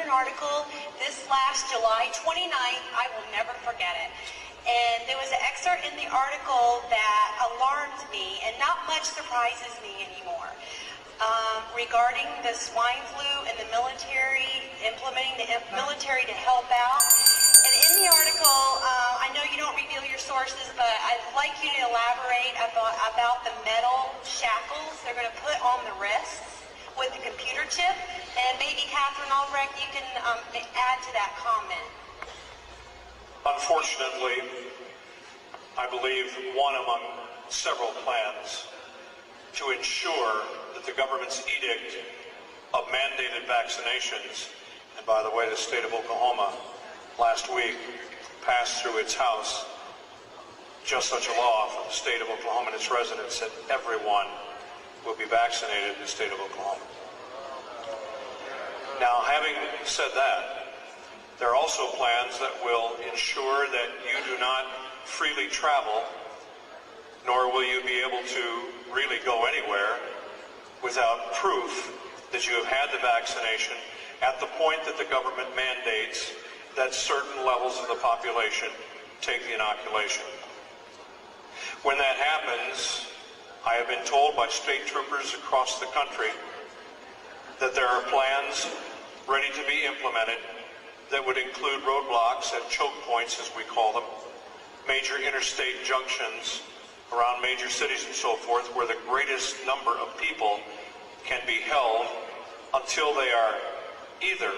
an article this last July 29th. I will never forget it. And there was an excerpt in the article that alarmed me, and not much surprises me anymore, regarding the swine flu and the military, implementing the military to help out. And in the article, I know you don't reveal your sources, but I'd like you to elaborate about the metal shackles they're going to put on the wrists with the computer chip, and maybe Catherine Albrecht, you can add to that comment. Unfortunately, I believe one among several plans to ensure that the government's edict of mandated vaccinations, and by the way, the state of Oklahoma last week passed through its House just such a law for the state of Oklahoma and its residents that everyone will be vaccinated in the state of Oklahoma. Now, having said that, there are also plans that will ensure that you do not freely travel, nor will you be able to really go anywhere without proof that you have had the vaccination at the point that the government mandates that certain levels of the population take the inoculation. When that happens, I have been told by state troopers across the country that there are plans ready to be implemented that would include roadblocks at choke points, as we call them, major interstate junctions around major cities and so forth, where the greatest number of people can be held until they are either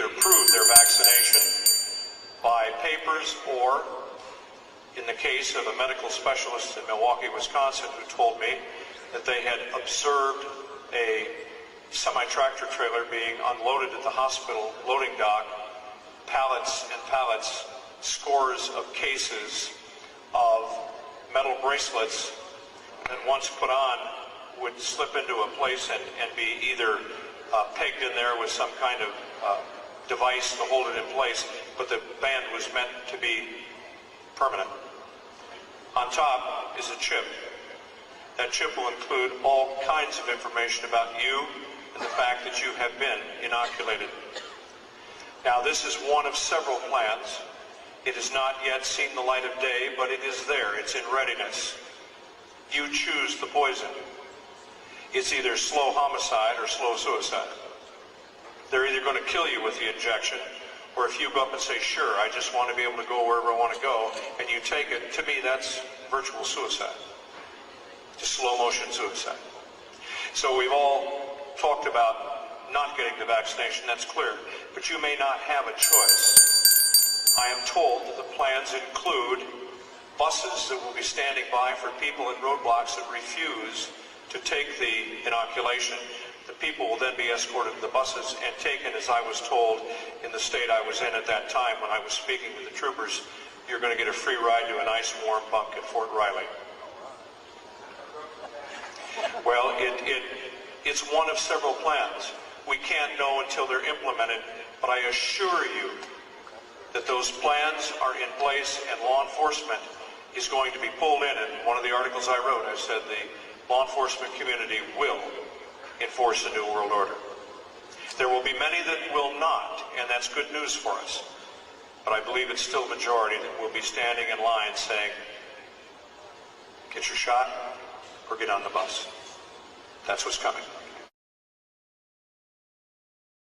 prove their vaccination by papers, or in the case of a medical specialist in Milwaukee, Wisconsin, who told me that they had observed a semi-tractor trailer being unloaded at the hospital loading dock, pallets and pallets, scores of cases of metal bracelets that once put on would slip into a place and be either pegged in there with some kind of device to hold it in place, but the band was meant to be permanent. On top is a chip. That chip will include all kinds of information about you and the fact that you have been inoculated. Now, this is one of several plans. It has not yet seen the light of day, but it is there. It's in readiness. You choose the poison. It's either slow homicide or slow suicide. They're either going to kill you with the injection, or if you go up and say, sure, I just want to be able to go wherever I want to go, and you take it, to me, that's virtual suicide. Just slow motion suicide. So we've all talked about not getting the vaccination, that's clear, but you may not have a choice. I am told that the plans include buses that will be standing by for people at roadblocks that refuse to take the inoculation. The people will then be escorted to the buses and taken, as I was told in the state I was in at that time when I was speaking to the troopers, you're going to get a free ride to a nice warm bunk at Fort Riley. Well, it's one of several plans. We can't know until they're implemented, but I assure you that those plans are in place, and law enforcement is going to be pulled in. And one of the articles I wrote, I said the law enforcement community will enforce the New World Order. There will be many that will not, and that's good news for us. But I believe it's still a majority that will be standing in line saying, get your shot or get on the bus. That's what's coming.